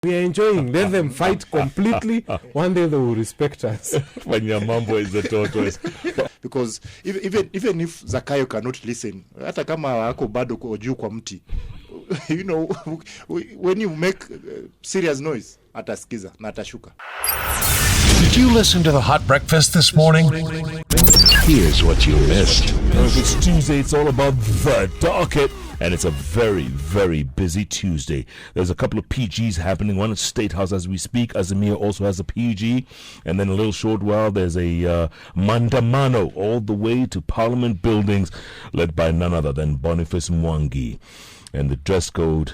We are enjoying. Let them fight completely. One day they will respect us. Fanya Mambo is the tortoise. Because even if Zakayo cannot listen, hata kama ako bado kwa juu kwa mti, you know, when you make serious noise, atasikiza na atashuka. Did you listen to the Hot Breakfast this morning? Here's what you missed. It's Tuesday. It's all about the docket. And it's a very, very busy Tuesday. There's a couple of PGs happening. One at State House as we speak. Azimir also has a PG. And then a little short while, there's a Mandamano all the way to Parliament buildings, led by none other than Boniface Mwangi. And the dress code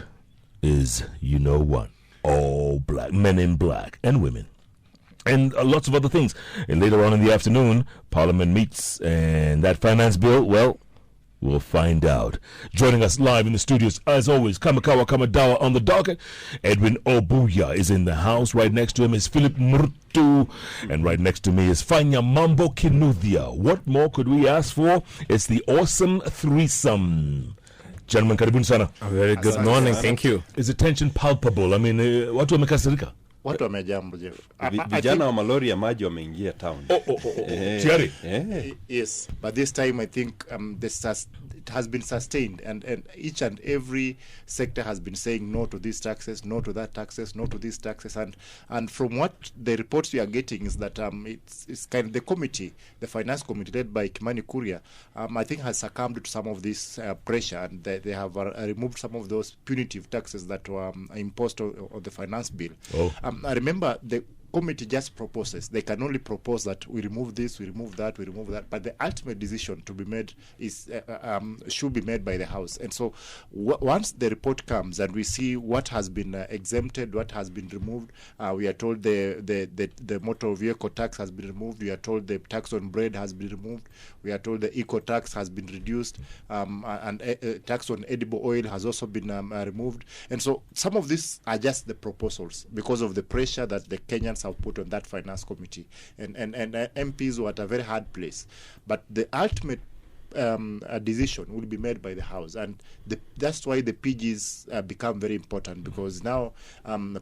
is, you know what, all black, men in black and women. And lots of other things. And later on in the afternoon, Parliament meets, and that finance bill, well, we'll find out. Joining us live in the studios, as always, Kamakawa Kamadawa on the docket. Edwin Obuya is in the house. Right next to him is Philip Murtu. And right next to me is Fanya Mambo Kinuthia. What more could we ask for? It's the awesome threesome. Gentlemen, karibuni sana. A very good morning. Thank you. Is the tension palpable? I mean, watu wamekasirika? Watu wamejambo je. Vijana wa malori ya maji wameingia town. Tiari. Yes, but this time I think it has been sustained, and each and every sector has been saying no to these taxes, no to that taxes, no to these taxes, and from what the reports we are getting is that it's kind of the committee, the finance committee led by Kimani Kuria, I think has succumbed to some of this pressure, and they have removed some of those punitive taxes that were imposed on the finance bill. I remember the committee just proposes. They can only propose that we remove this, we remove that, we remove that. But the ultimate decision to be made is should be made by the House. And so once the report comes and we see what has been exempted, what has been removed, we are told the motor vehicle tax has been removed. We are told the tax on bread has been removed. We are told the eco tax has been reduced, and tax on edible oil has also been removed. And so some of these are just the proposals because of the pressure that the Kenyans have put on that finance committee, and MPs were at a very hard place. But the ultimate decision will be made by the House, and that's why the PGs become very important, because now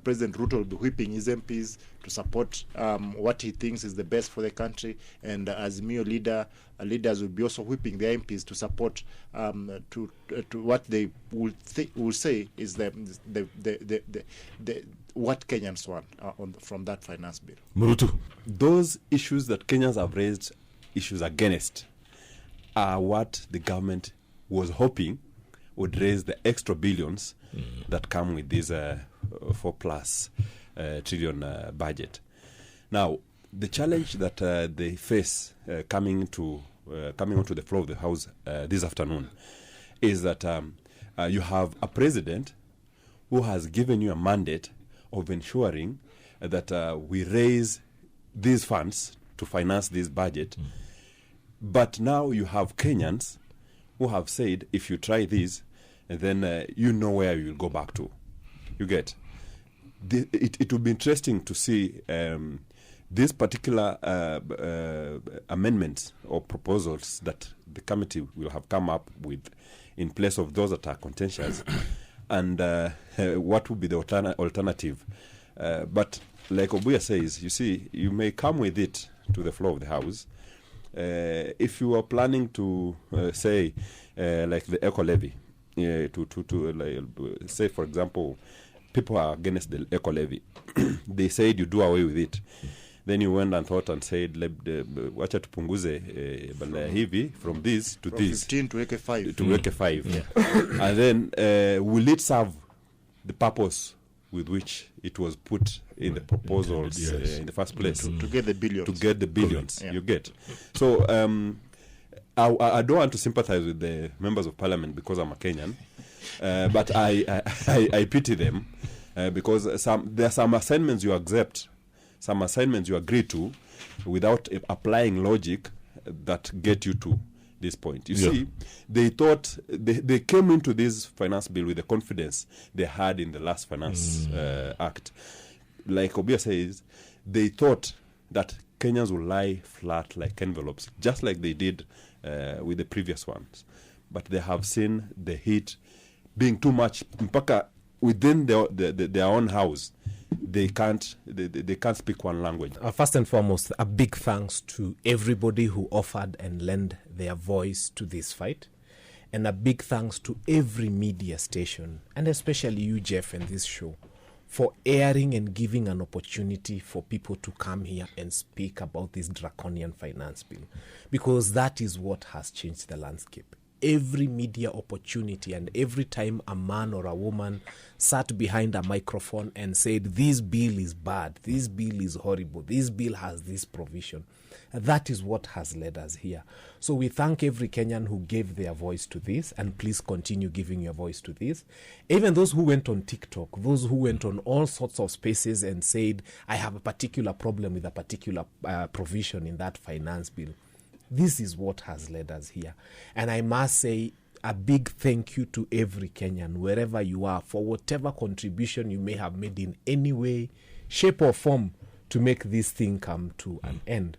President Ruto will be whipping his MPs to support what he thinks is the best for the country, and as Azimio leaders will be also whipping the MPs to support to what they will say is the what Kenyans want from that finance bill. Murutu. Those issues that Kenyans have raised, issues against, are what the government was hoping would raise the extra billions that come with this 4+ trillion budget. Now, the challenge that they face coming onto the floor of the House this afternoon is that you have a president who has given you a mandate of ensuring that we raise these funds to finance this budget. But now you have Kenyans who have said, if you try this, then you know where you will go back to. You get? It will be interesting to see these particular amendments or proposals that the committee will have come up with in place of those that are contentious, and what would be the alternative. But like Obuya says, you see, you may come with it to the floor of the House. If you are planning to say like the eco levy, say for example, people are against the eco levy, they said you do away with it. Then you went and thought and said, wacha tupunguze hivi from this to from this. 15 to weke 5. To weke 5. Yeah. And then will it serve the purpose with which it was put in the proposals in the first place? To get the billions. To get the billions, yeah. You get. So I don't want to sympathize with the members of parliament because I'm a Kenyan, but I pity them because there are some assignments you accept, some assignments you agree to without applying logic that get you to this point. You see, they thought they came into this finance bill with the confidence they had in the last finance act. Like Obuya says, they thought that Kenyans will lie flat like envelopes, just like they did with the previous ones. But they have seen the heat being too much. Mpaka within their own house, they can't speak one language. First and foremost, a big thanks to everybody who offered and lent their voice to this fight. And a big thanks to every media station, and especially you, Jeff, and this show, for airing and giving an opportunity for people to come here and speak about this draconian finance bill. Because that is what has changed the landscape. Every media opportunity, and every time a man or a woman sat behind a microphone and said, this bill is bad, this bill is horrible, this bill has this provision, that is what has led us here. So we thank every Kenyan who gave their voice to this, and please continue giving your voice to this. Even those who went on TikTok, those who went on all sorts of spaces and said, I have a particular problem with a particular provision in that finance bill. This is what has led us here. And I must say a big thank you to every Kenyan, wherever you are, for whatever contribution you may have made in any way, shape or form to make this thing come to an end.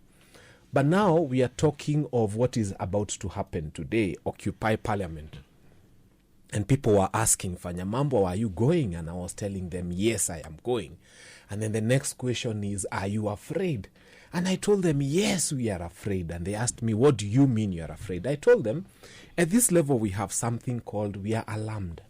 But now we are talking of what is about to happen today, Occupy Parliament. And people were asking, Fanya, Mambo, are you going? And I was telling them, yes, I am going. And then the next question is, are you afraid? And I told them, yes, we are afraid. And they asked me, what do you mean you are afraid? I told them, at this level, we have something called, we are alarmed.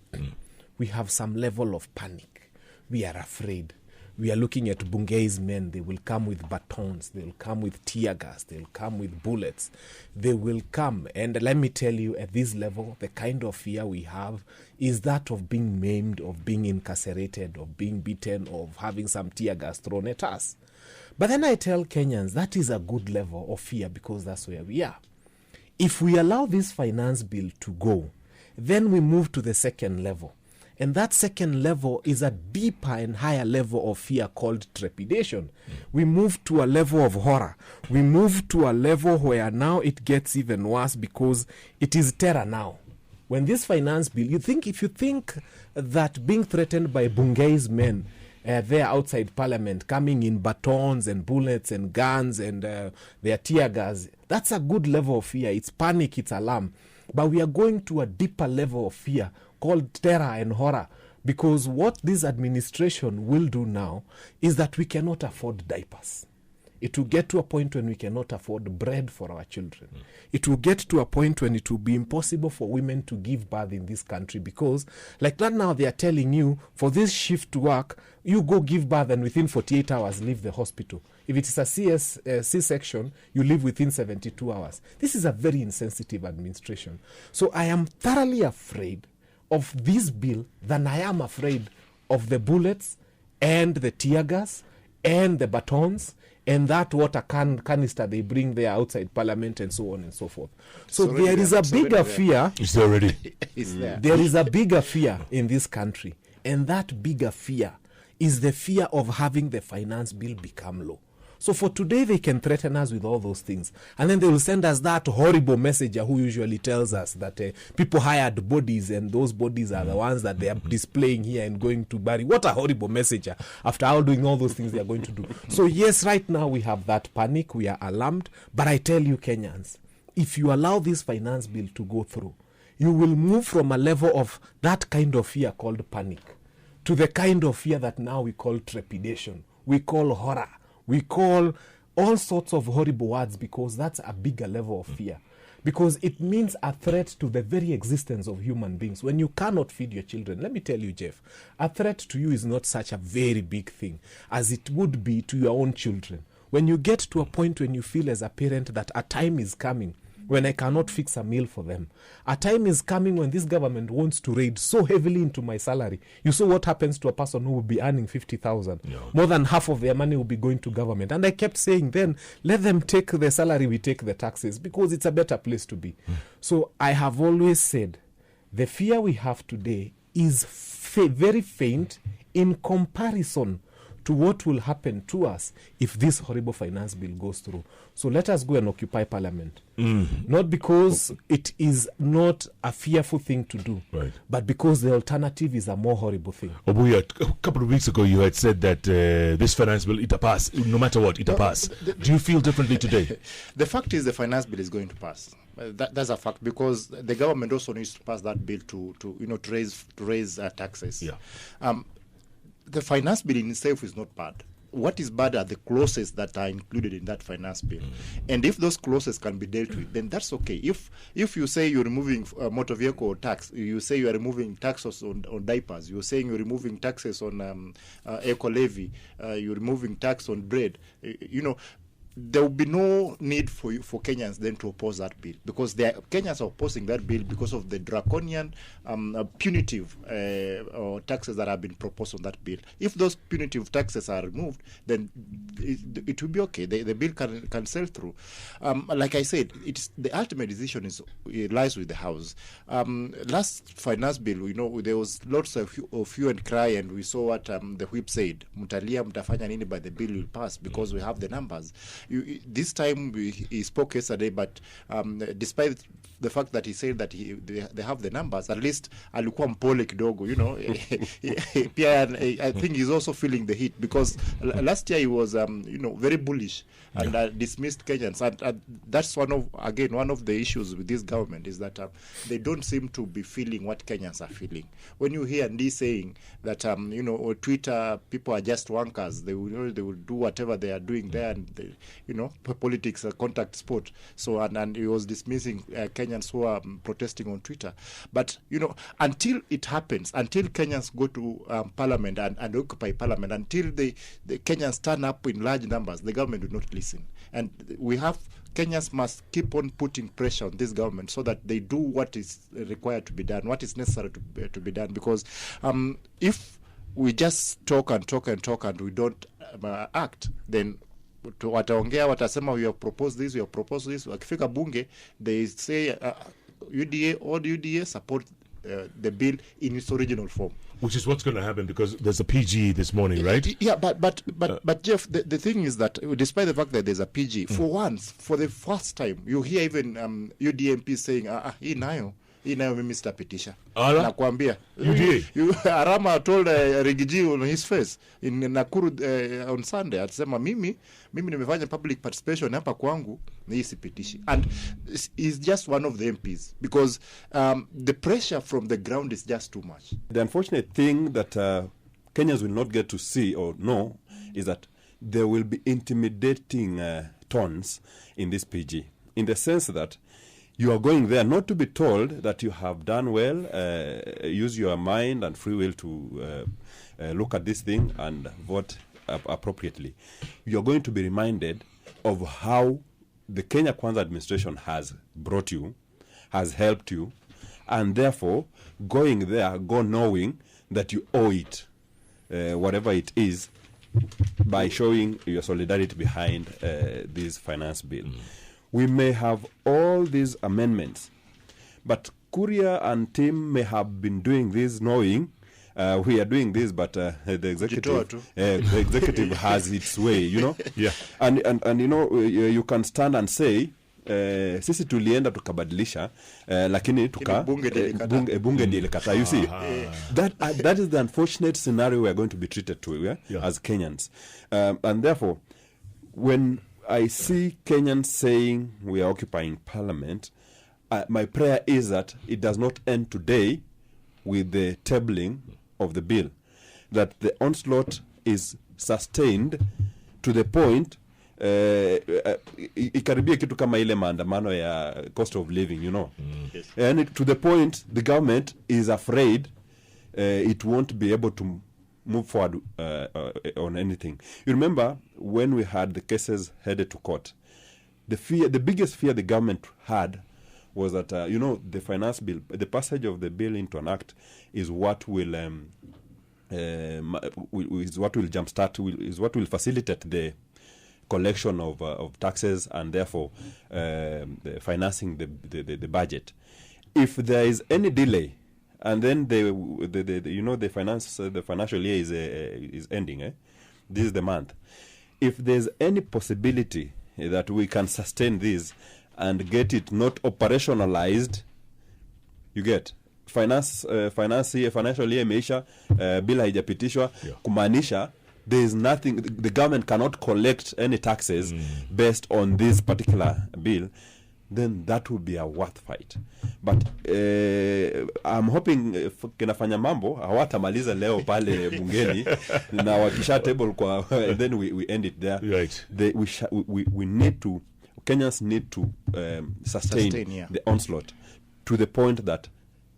We have some level of panic. We are afraid. We are looking at Bungei's men. They will come with batons. They will come with tear gas. They will come with bullets. They will come. And let me tell you, at this level, the kind of fear we have is that of being maimed, of being incarcerated, of being beaten, of having some tear gas thrown at us. But then I tell Kenyans that is a good level of fear, because that's where we are. If we allow this finance bill to go, then we move to the second level. And that second level is a deeper and higher level of fear called trepidation. We move to a level of horror. We move to a level where now it gets even worse, because it is terror now. When this finance bill, if you think that being threatened by Bungei's men, there outside Parliament, coming in batons and bullets and guns and their tear gas, that's a good level of fear. It's panic, it's alarm. But we are going to a deeper level of fear called terror and horror, because what this administration will do now is that we cannot afford diapers. It will get to a point when we cannot afford bread for our children. It will get to a point when it will be impossible for women to give birth in this country, because like that now they are telling you, for this shift to work, you go give birth and within 48 hours leave the hospital. If it is a C-section, you leave within 72 hours. This is a very insensitive administration. So I am thoroughly afraid of this bill than I am afraid of the bullets and the tear gas and the batons and that water canister they bring there outside Parliament and so on and so forth. So there is a bigger fear. It's already. It's there. There is a bigger fear in this country. And that bigger fear is the fear of having the finance bill become law. So for today, they can threaten us with all those things. And then they will send us that horrible messenger who usually tells us that people hired bodies and those bodies are the ones that they are displaying here and going to bury. What a horrible messenger after all doing all those things they are going to do. So yes, right now we have that panic. We are alarmed. But I tell you, Kenyans, if you allow this finance bill to go through, you will move from a level of that kind of fear called panic to the kind of fear that now we call trepidation. We call horror. We call all sorts of horrible words, because that's a bigger level of fear. Because it means a threat to the very existence of human beings. When you cannot feed your children, let me tell you, Jeff, a threat to you is not such a very big thing as it would be to your own children. When you get to a point when you feel as a parent that a time is coming when I cannot fix a meal for them. A time is coming when this government wants to raid so heavily into my salary. You saw what happens to a person who will be earning 50,000. No. More than half of their money will be going to government. And I kept saying then, let them take the salary, we take the taxes, because it's a better place to be. So I have always said, the fear we have today is very faint in comparison to what will happen to us if this horrible finance bill goes through. So let us go and occupy parliament. Not because it is not a fearful thing to do, Right. but because the alternative is a more horrible thing. Obuya, a couple of weeks ago you had said that this finance bill, it'll pass. No matter what, it'll pass. Do you feel differently today? The fact is the finance bill is going to pass. That's a fact, because the government also needs to pass that bill to raise taxes. Yeah. The finance bill in itself is not bad. What is bad are the clauses that are included in that finance bill. And if those clauses can be dealt with, then that's okay. If you say you're removing motor vehicle tax, you say you are removing taxes on diapers, you're saying you're removing taxes on eco levy, you're removing tax on bread, there will be no need for Kenyans then to oppose that bill, because Kenyans are opposing that bill because of the draconian, punitive taxes that have been proposed on that bill. If those punitive taxes are removed, then it will be okay. The bill can sail through. Like I said, the ultimate decision it lies with the House. Last finance bill, there was lots of hue and cry, and we saw what the whip said. Mutalia, mtafanya nini, but the bill will pass because we have the numbers. This time he spoke yesterday, but despite the fact that he said that they have the numbers, at least alikuwa mpole kidogo, I think he's also feeling the heat, because last year he was very bullish and dismissed Kenyans, and that's one of the issues with this government, is that they don't seem to be feeling what Kenyans are feeling. When you hear Ndi saying that on Twitter people are just wankers, they will do whatever they are doing there, and politics a contact sport. So and he was dismissing Kenyans who are protesting on Twitter. But until it happens, until Kenyans go to parliament and occupy parliament, until the Kenyans turn up in large numbers, the government will not listen. And Kenyans must keep on putting pressure on this government so that they do what is required to be done, what is necessary to be done. Because if we just talk and we don't act, then wataongea, watasema we have proposed this, wakifika bunge they say all UDA support the bill in its original form, Which is what's going to happen, because there's a PG this morning, right? Yeah, but Jeff, the thing is that despite the fact that there's a PG, for the first time you hear even UDMP saying hii nayo mimi sitapitisha. Nakwambia. Arama told Rigiji on his face in Nakuru on Sunday, atasema mimi nimefanya public participation hapa kwangu na hii sipitishi. And he's just one of the MPs, because the pressure from the ground is just too much. The unfortunate thing that Kenyans will not get to see or know is that there will be intimidating tones in this PG, in the sense that you are going there not to be told that you have done well, use your mind and free will to look at this thing and vote appropriately. You are going to be reminded of how the Kenya Kwanza administration has brought you, has helped you, and therefore going there, go knowing that you owe it, whatever it is, by showing your solidarity behind this finance bill. We may have all these amendments, but Kuria and team may have been doing this knowing we are doing this, but the executive has its way, Yeah. And you can stand and say, sisi tulienda tukabadilisha lakini bunge ndiye ilikata. You see, that is the unfortunate scenario we are going to be treated to as Kenyans, and therefore when I see Kenyans saying we are occupying parliament, my prayer is that it does not end today with the tabling of the bill, that the onslaught is sustained to the point ikaribia kitu kama ile maandamano ya cost of living, Yes. And to the point the government is afraid it won't be able to move forward on anything. You remember when we had the cases headed to court, the biggest fear the government had was that the finance bill, the passage of the bill into an act is what will jumpstart, is what will facilitate the collection of taxes and therefore financing the budget. If there is any delay, and then the financial year is ending, This is the month. If there's any possibility that we can sustain this and get it not operationalized, you get financial year imeisha, bill haijapitishwa, kumaanisha there is nothing, the government cannot collect any taxes based on this particular bill, then that will be a worth fight. But I'm hoping kinafanya mambo hawatamaliza leo pale bungeni na wakisha table kwa and then we end it there. Right. We need to, Kenyans need to sustain the onslaught to the point that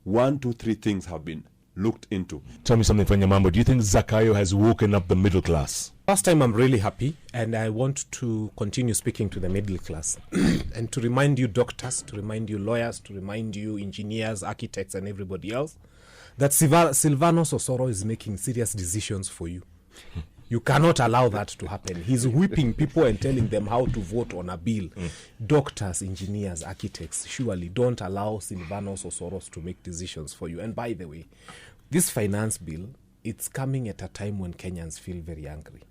1, 2, 3 things have been looked into. Tell me something, Fanya Mambo. Do you think Zakayo has woken up the middle class? Last time I'm really happy, and I want to continue speaking to the middle class and to remind you doctors, to remind you lawyers, to remind you engineers, architects, and everybody else that Silvanus Osoro is making serious decisions for you. You cannot allow that to happen. He's whipping people and telling them how to vote on a bill. Doctors, engineers, architects, surely don't allow Silvanus Osoro to make decisions for you. And by the way, this finance bill, it's coming at a time when Kenyans feel very angry.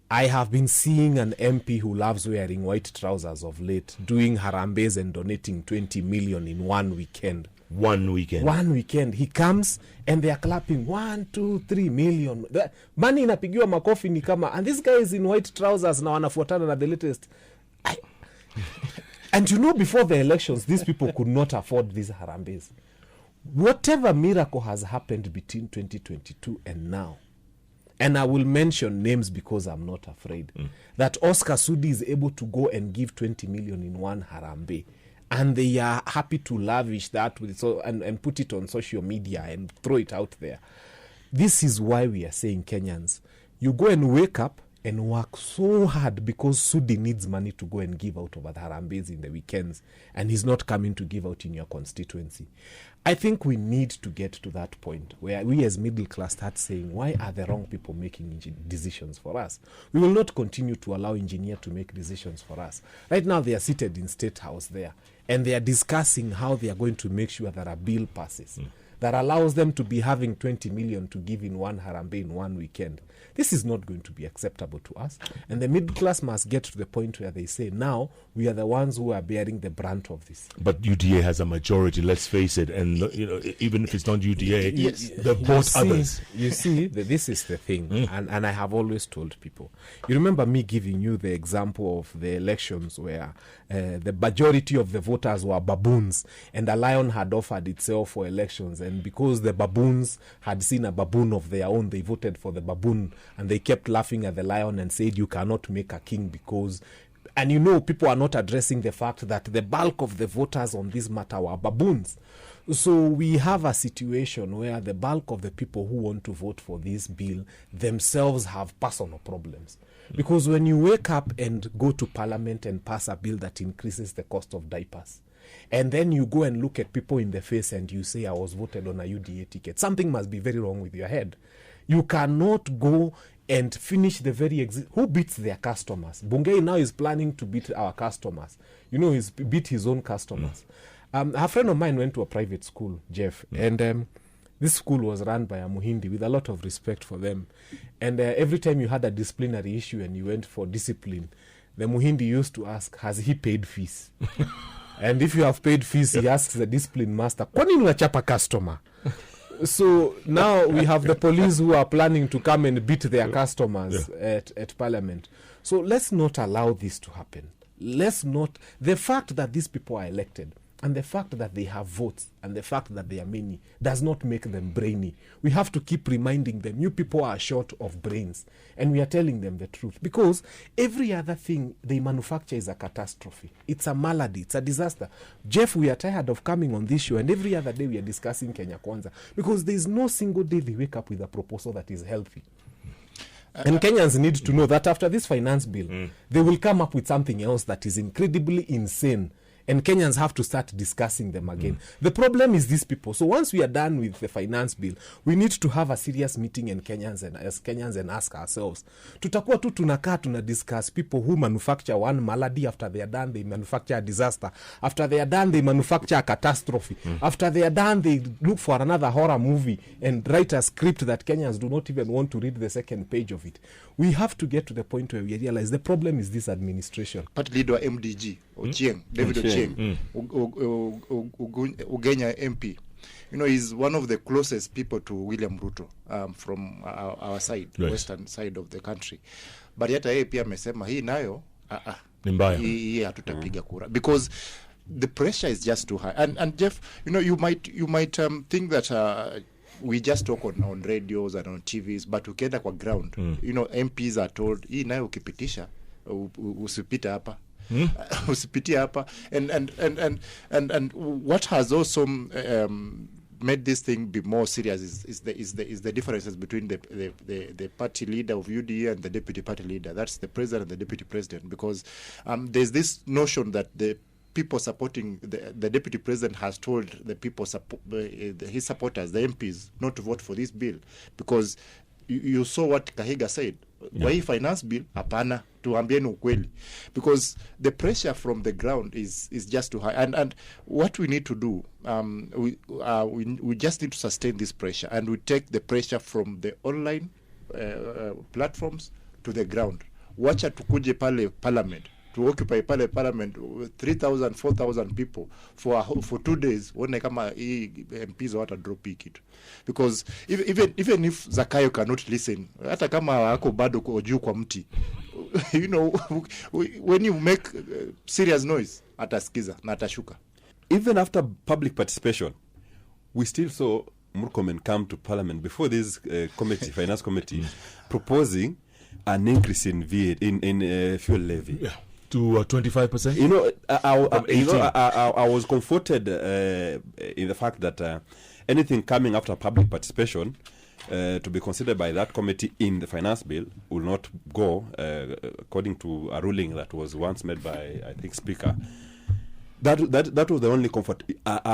I have been seeing an MP who loves wearing white trousers of late doing harambes and donating 20 million in one weekend. One weekend. One weekend. He comes and they are clapping 1, 2, 3 million. The money inapigiwa makofi ni kama, and this guy is in white trousers na wanafuatana na the latest. And you know, before the elections, these people could not afford these harambes. Whatever miracle has happened between 2022 and now, and I will mention names because I'm not afraid, that Oscar Sudi is able to go and give 20 million in one harambe. And they are happy to lavish that with and put it on social media and throw it out there. This is why we are saying, Kenyans, you go and wake up and work so hard because Sudi needs money to go and give out over the harambes in the weekends, and he's not coming to give out in your constituency. I think we need to get to that point where we as middle class start saying, why are the wrong people making decisions for us? We will not continue to allow engineers to make decisions for us. Right now they are seated in State House there, and they are discussing how they are going to make sure that a bill passes that allows them to be having 20 million to give in one harambe in one weekend. This is not going to be acceptable to us. And the middle class must get to the point where they say, now we are the ones who are bearing the brunt of this. But UDA has a majority, let's face it. And you know, even if it's not UDA, the both others. You see, this is the thing. And I have always told people. You remember me giving you the example of the elections where the majority of the voters were baboons, and a lion had offered itself for elections. And because the baboons had seen a baboon of their own, they voted for the baboon. And they kept laughing at the lion and said, you cannot make a king because... And you know, people are not addressing the fact that the bulk of the voters on this matter were baboons. So we have a situation where the bulk of the people who want to vote for this bill themselves have personal problems. Because when you wake up and go to parliament and pass a bill that increases the cost of diapers, and then you go and look at people in the face and you say, I was voted on a UDA ticket, something must be very wrong with your head. You cannot go and finish the very who beats their customers? Bungei now is planning to beat our customers. You know, he's beat his own customers. A friend of mine went to a private school, Jeff, and this school was run by a Muhindi with a lot of respect for them. And every time you had a disciplinary issue and you went for discipline, the Muhindi used to ask, has he paid fees? And if you have paid fees, he asks the discipline master, kwani unachapa customer? So now we have the police who are planning to come and beat their customers at parliament. So let's not allow this to happen. Let's not... The fact that these people are elected and the fact that they have votes and the fact that they are many does not make them brainy. We have to keep reminding them, you people are short of brains. And we are telling them the truth. Because every other thing they manufacture is a catastrophe. It's a malady. It's a disaster. Jeff, we are tired of coming on this show and every other day we are discussing Kenya Kwanza. Because there is no single day they wake up with a proposal that is healthy. And Kenyans need to know that after this finance bill, they will come up with something else that is incredibly insane And Kenyans have to start discussing them again. The problem is these people. So once we are done with the finance bill, we need to have a serious meeting as Kenyans and ask ourselves, tutakuwa tu tunakaa tuna discuss people who manufacture one malady, after they are done they manufacture a disaster, after they are done they manufacture a catastrophe, after they are done they look for another horror movie and write a script that Kenyans do not even want to read the second page of it. We have to get to the point where we realize the problem is this administration. Party leader MDG, Ochieng, David Ochieng, Ugenya MP. You know, he's one of the closest people to William Ruto from our side, right. western side of the country. But yet yeye pia amesema hii nayo hii hatutapiga kura because the pressure is just too high. And Jeff, you know, you might think that we just talk on radios and on TVs, but ukienda kwa ground, you know, MPs are told hii nayo ukipitisha usipita hapa. Usipitia hapa. And what has also made this thing be more serious is the differences between the party leader of UDA and the deputy party leader. That's the president and the deputy president, because there's this notion that the people supporting the deputy president has told the people his supporters, the MPs, not to vote for this bill because you saw what Kahiga said. Kwa hii finance bill hapana, tuambieni ukweli, because the pressure from the ground is just too high, and what we need to do, we just need to sustain this pressure, and we take the pressure from the online platforms to the ground. Wacha tukuje pale parliament, to occupy pale parliament 3,000 4,000 people for 2 days, one kama hii MPs wata drop hii kitu, because even if Zakayo cannot listen, hata kama ako bado kwa juu kwa mti, you know, when you make serious noise atasikiza na atashuka. Even after public participation, we still saw Murkomen come to parliament before this committee, finance committee, proposing an increase in fuel levy. Yeah. To 25%. You know, I was comforted in the fact that anything coming after public participation to be considered by that committee in the finance bill will not go according to a ruling that was once made by, I think, Speaker. That was the only comfort. I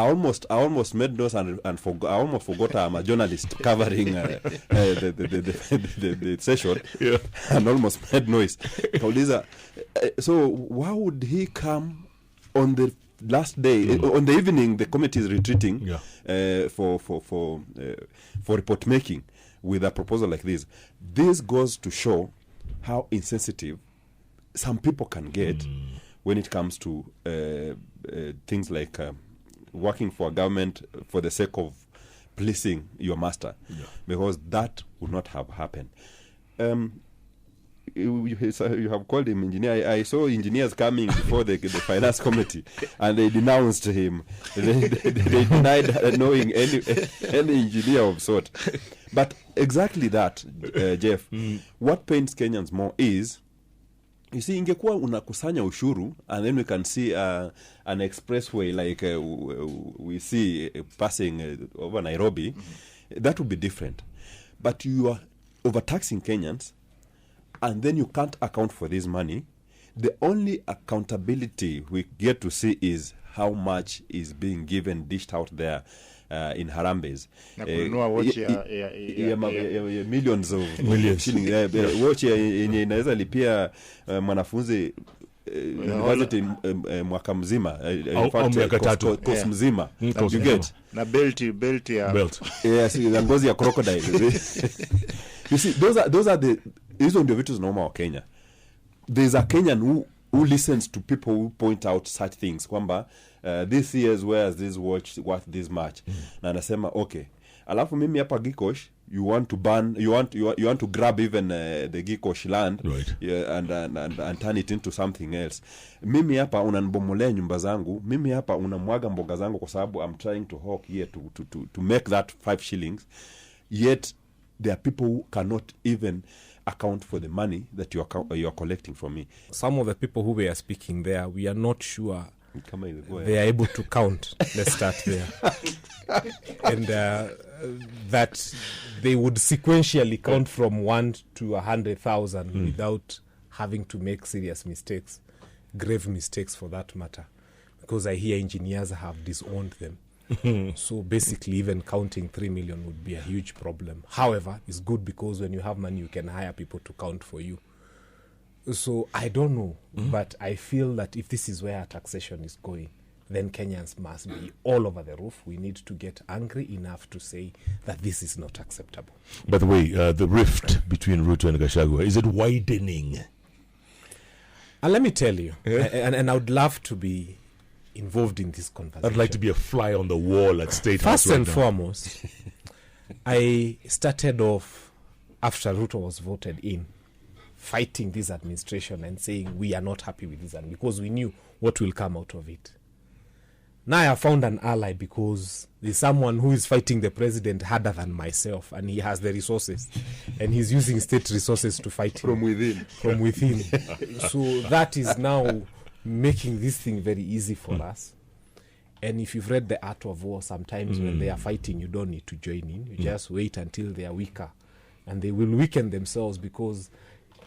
almost made noise and I almost forgot I'm a journalist covering the session, and almost made noise. So why would he come on the last day, on the evening the committee is retreating for report making with a proposal like this? This goes to show how insensitive some people can get when it comes to things like working for a government for the sake of pleasing your master, because that would not have happened. You have called him engineer. I saw engineers coming before the finance committee, and they denounced him. They denied knowing any engineer of sort. But exactly that, Jeff. What pains Kenyans more is, you see, ingekuwa unakusanya ushuru, and then we can see an expressway like we see passing over Nairobi, that would be different. But you are overtaxing Kenyans, and then you can't account for this money. The only accountability we get to see is how much is being given, dished out there in Harambes. Millions of shillings. Watch yenye inaweza lipia mwanafunzi university mwaka mzima, course mzima. You get? Na belt ya yes, ngozi ya crocodile. You see, those are the, hizo ndio vitu zinauma wa Kenya. There's a Kenyan who listens to people who point out such things, kwamba this year's wears this watch worth this much, na anasema okay, alafu mimi hapa Gikosh you want to ban, you want to grab even the Gikosh land, right, and turn it into something else. Mimi hapa unanibomolea nyumba zangu, mimi hapa unamwaga mboga zangu kwa sababu I'm trying to hawk here to make that 5 shillings. Yet there are people who cannot even account for the money that you are collecting from me. Some of the people who were speaking there, we are not sure they are able to count. Let's start there. And that they would sequentially count from 1 to 100,000 without having to make serious mistakes, grave mistakes for that matter. because I hear engineers have disowned them. So basically, even counting 3 million would be a huge problem. However, it's good because when you have money, you can hire people to count for you. So I don't know, but I feel that if this is where taxation is going, then Kenyans must be all over the roof. We need to get angry enough to say that this is not acceptable. By the way, the rift between Ruto and Gachagua, is it widening? And let me tell you, and I would love to be involved in this conversation. I'd like to be a fly on the wall at State House. First and foremost, I started off after Ruto was voted in, fighting this administration and saying we are not happy with this, and because we knew what will come out of it. Now I have found an ally because there's someone who is fighting the president harder than myself, and he has the resources, and he's using state resources to fight him. From within. So that is now making this thing very easy for us. And if you've read The Art of War, sometimes when they are fighting, you don't need to join in. You just wait until they are weaker, and they will weaken themselves, because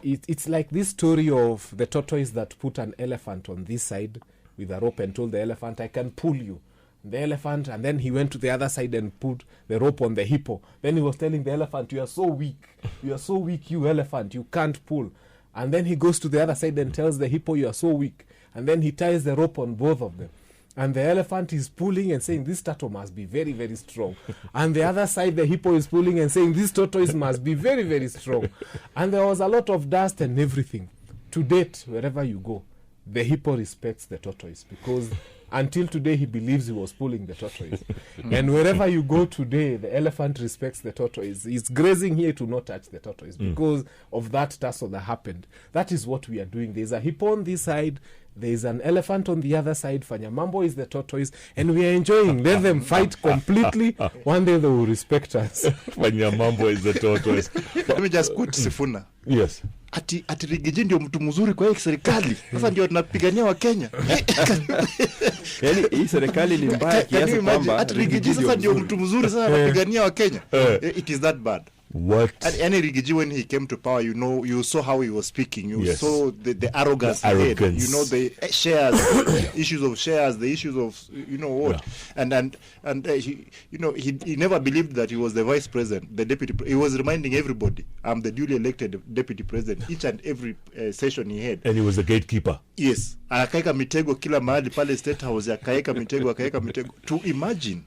it's like this story of the tortoise that put an elephant on this side with a rope and told the elephant, I can pull you. The elephant, and then he went to the other side and put the rope on the hippo. Then he was telling the elephant, you are so weak, you elephant, you can't pull. And then he goes to the other side and tells the hippo, you are so weak. And then he ties the rope on both of them. And the elephant is pulling and saying, this turtle must be very, very strong. And the other side, the hippo is pulling and saying, this tortoise must be very, very strong. And there was a lot of dust and everything. To date, wherever you go, the hippo respects the tortoise, because until today he believes he was pulling the tortoise. And wherever you go today, the elephant respects the tortoise. It's grazing here to not touch the tortoise because of that tussle that happened. That is what we are doing. There's a hippo on this side, there's an elephant on the other side. Fanya Mambo is the tortoise, and we are enjoying. Let them fight completely. One day they will respect us. Fanya Mambo is the tortoise. Let me just quote Sifuna. Yes. Ati Rigiji ndio mtu mzuri kwa hii serikali. Sasa ndio tunapigania wa Kenya. Yaani hii serikali ni mbaya kiasi kwamba ati Rigiji sasa ndio mtu mzuri sasa anapigania wa Kenya. It is that bad. What? And Rigiji, when he came to power, you saw how he was speaking. You saw the arrogance he had. You know, the shares, issues of shares, the issues of what, and he never believed that he was the vice president, the deputy. He was reminding everybody, I'm the duly elected deputy president. Each and every session he had, and he was the gatekeeper. Yes, akaeka mitego kila mahali pale State House, akaeka mitego. To imagine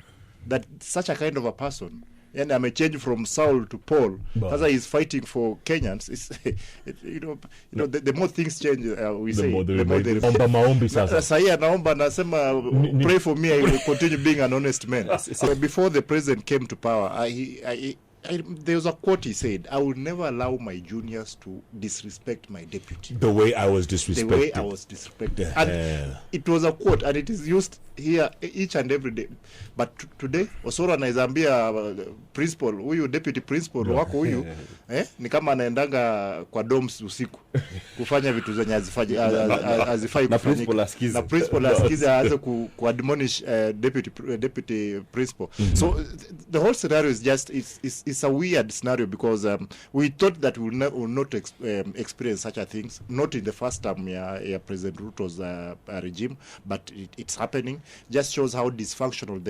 that such a kind of a person. And I'm a change from Saul to Paul. As he's fighting for Kenyans, it's, the more things change, we say. The more maombi sasa. Saya naomba nasema, pray for me, I will continue being an honest man. Before the president came to power, there was a quote he said, I will never allow my juniors to disrespect my deputy. The way I was disrespected. And it was a quote, and it is used here each and every day. But today, Osoro anaizambia principal, huyu deputy principal wako huyu, ni kama anaendanga kwa doms usiku kufanya vitu zenye hazifai kufanyika. Na principal asikize aanze kuadmonish deputy principal. So the whole scenario is just it's a weird scenario, because we thought that we will not experience such a things, not in the first term President Ruto's regime, but it's happening. Just shows how dysfunctional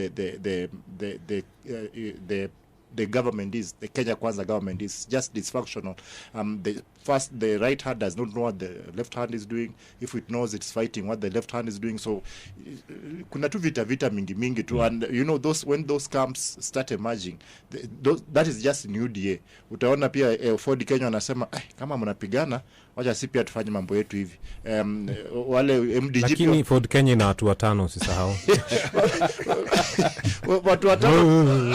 the government is. The Kenya Kwanza government is just dysfunctional. The right hand does not know what the left hand is doing. If it knows, it's fighting what the left hand is doing. So kuna tu vita mingi tu, and when those camps start emerging, that is just new UDA. Utaona pia Ford Kenya anasema kama mnapigana, wacha sisi pia tufanye mambo yetu hivi. Wale MDG, lakini Ford Kenya na watu watano, usisahau. Watu watano.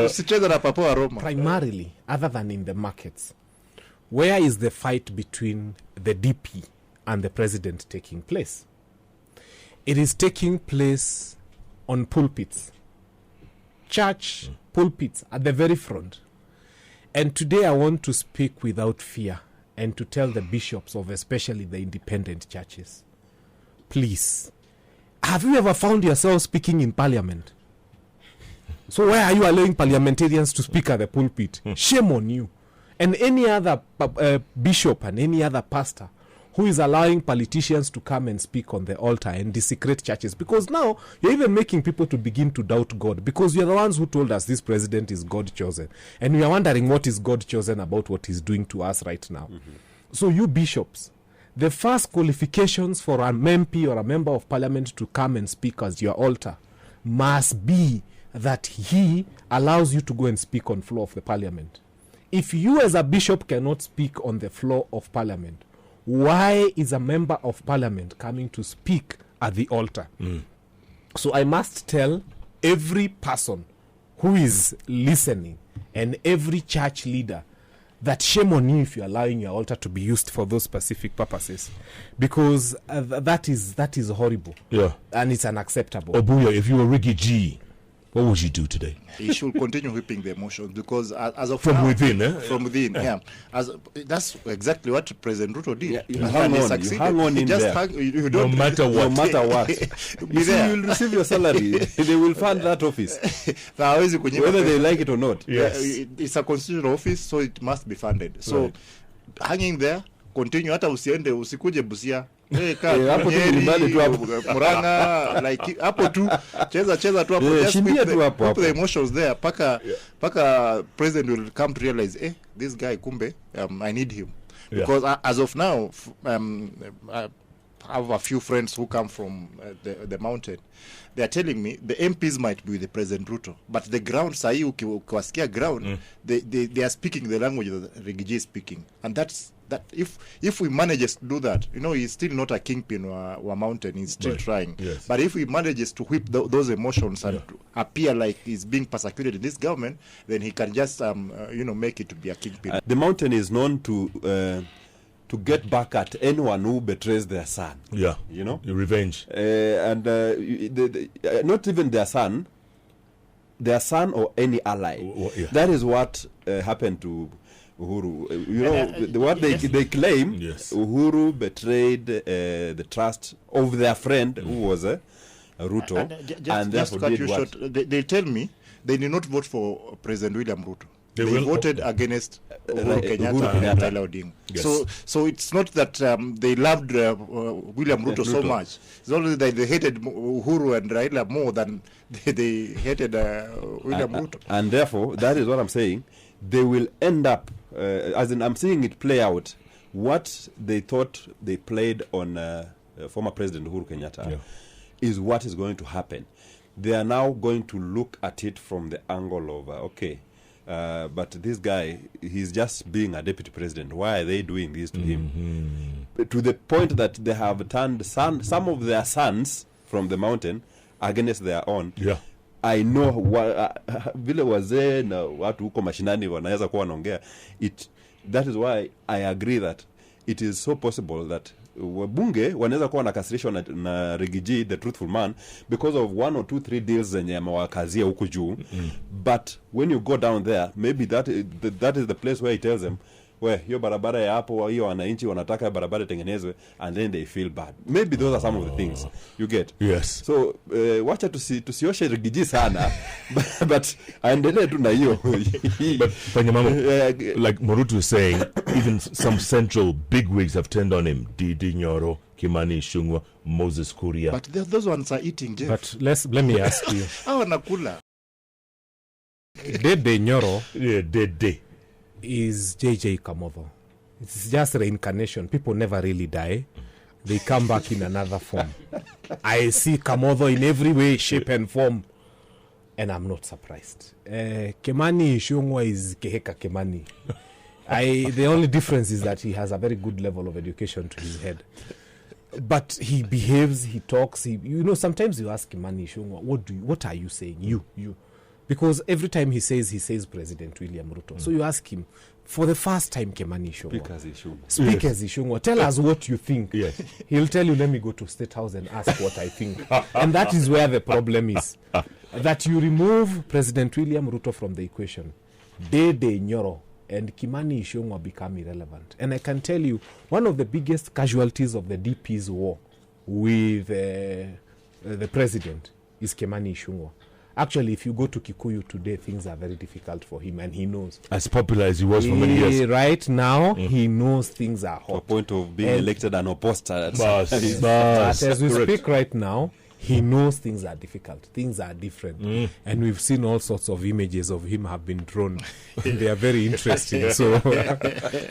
Usicheze na papo wa Roma. Primarily, other than in the markets, where is the fight between the DP and the president taking place? It is taking place on pulpits, church pulpits at the very front. And today I want to speak without fear and to tell the bishops of especially the independent churches, please, have you ever found yourself speaking in parliament? So why are you allowing parliamentarians to speak at the pulpit? Shame on you. And any other bishop and any other pastor who is allowing politicians to come and speak on the altar and desecrate churches. Because now you're even making people to begin to doubt God, because you're the ones who told us this president is God chosen. And we are wondering what is God chosen about what he's doing to us right now. So you bishops, the first qualifications for an MP or a member of parliament to come and speak as your altar must be that he allows you to go and speak on floor of the parliament. If you as a bishop cannot speak on the floor of parliament, why is a member of parliament coming to speak at the altar? So I must tell every person who is listening and every church leader that shame on you if you're allowing your altar to be used for those specific purposes, because that is horrible. Yeah. And it's unacceptable. Obuya, if you were Ricky G, what would you do today? He should continue whipping the emotions, because as of From now, within, eh? From within, yeah. That's exactly what President Ruto did. Yeah, you And hang he on, succeeded. you hang on He in just there. you don't, No matter what. No matter what. Be You see, there. you will receive your salary. They will fund that office, Hawezi kunyima whether they pesa. like it or not. Yes. It's a constitutional office, so it must be funded. So Right. hanging there, continue. Hata usiende, usikuje Busia. Hapo tu Mlimani tu hapo. Murang'a, like hapo tu cheza tu hapo. Yeah, Just shimbia whip tu hapo whip hapo. the emotions there. Paka president will come to realize, this guy kumbe, I need him. Yeah. Because as of now, I have a few friends who come from the mountain. They are telling me the MPs might be with the President Ruto, but the ground, sahi ukiwasikia ground, they are speaking the language that Rigiji is speaking, and that if we manages to do that, he's still not a kingpin or mountain. He's still Right. trying. Yes. But if he manages to whip those emotions and to appear like he's being persecuted in this government, then he can just make it to be a kingpin. The mountain is known to get back at anyone who betrays their son. Yeah. You know? Your revenge. Not even their son or any ally. Yeah. That is what happened to Uhuru. What they claim, Yes. Uhuru betrayed the trust of their friend who was Ruto, and Just to therefore cut did you what? short, they tell me they did not vote for President William Ruto. They will- voted against Uhuru Right, Kenyatta Uhuru and Kenyatta. Raila Odinga. Yes. So it's not that they loved William Ruto so Ruto. much. It's only that they hated Uhuru and Raila more than they hated William Ruto. And therefore, that is what I'm saying. They will end up, as in I'm seeing it play out, what they thought they played on former President Uhuru Kenyatta is what is going to happen. They are now going to look at it from the angle of, but this guy, he's just being a deputy president. Why are they doing this to him? To the point that they have turned some of their sons from the mountain against their own. Yeah. I know vile wazee na watu huko mashinani wanaweza kuwa wanaongea it. That is why I agree that it is so possible that wabunge wanaweza kuwa nakasirishwa na Rigiji, the truthful man, because of 1 or 2 3 deals zenye amewakazia huko juu. But when you go down there, maybe that is the place where he tells them, hiyo barabara ya hapo, hiyo wananchi wanataka barabara tengenezwe, and then they feel bad. Maybe those are some of the things you get. Yes. So wacha tusioshe Rigiji sana but aendelee tu na hiyo. But Fanya Mambo, like Morutu was saying, even some central bigwigs have turned on him. Didi Nyoro, Kimani Ichung'wah, Moses Kuria. But those ones are eating, Jeff. But let me ask you, Hawa nakula. Dede Nyoro Yeah, they. is JJ Kamotho. It's just reincarnation. People never really die. They come back in another form. I see Kamotho in every way, shape and form. And I'm not surprised. Kimani Ichung'wah is Keheka Kimani. The only difference is that he has a very good level of education to his head. But he behaves, he talks. Sometimes you ask Kimani Ichung'wah, what are you saying? You. Because every time he says President William Ruto. So you ask him, for the first time, Kimani Ichung'wah. Speak as Ichung'wah. Tell us what you think. Yes. He'll tell you, let me go to State House and ask what I think. And that is where the problem is. That you remove President William Ruto from the equation. Dede Nyoro and Kimani Ichung'wah become irrelevant. And I can tell you, one of the biggest casualties of the DP's war with the president is Kimani Ichung'wah. Actually, if you go to Kikuyu today, things are very difficult for him, and he knows. As popular as he was for many years. Right now, he knows things are To a hot. point of being And- elected an opposite. Bas, But bas. as we speak right now, he knows things are difficult. Things are different. And we've seen all sorts of images of him have been drawn. And they are very interesting. So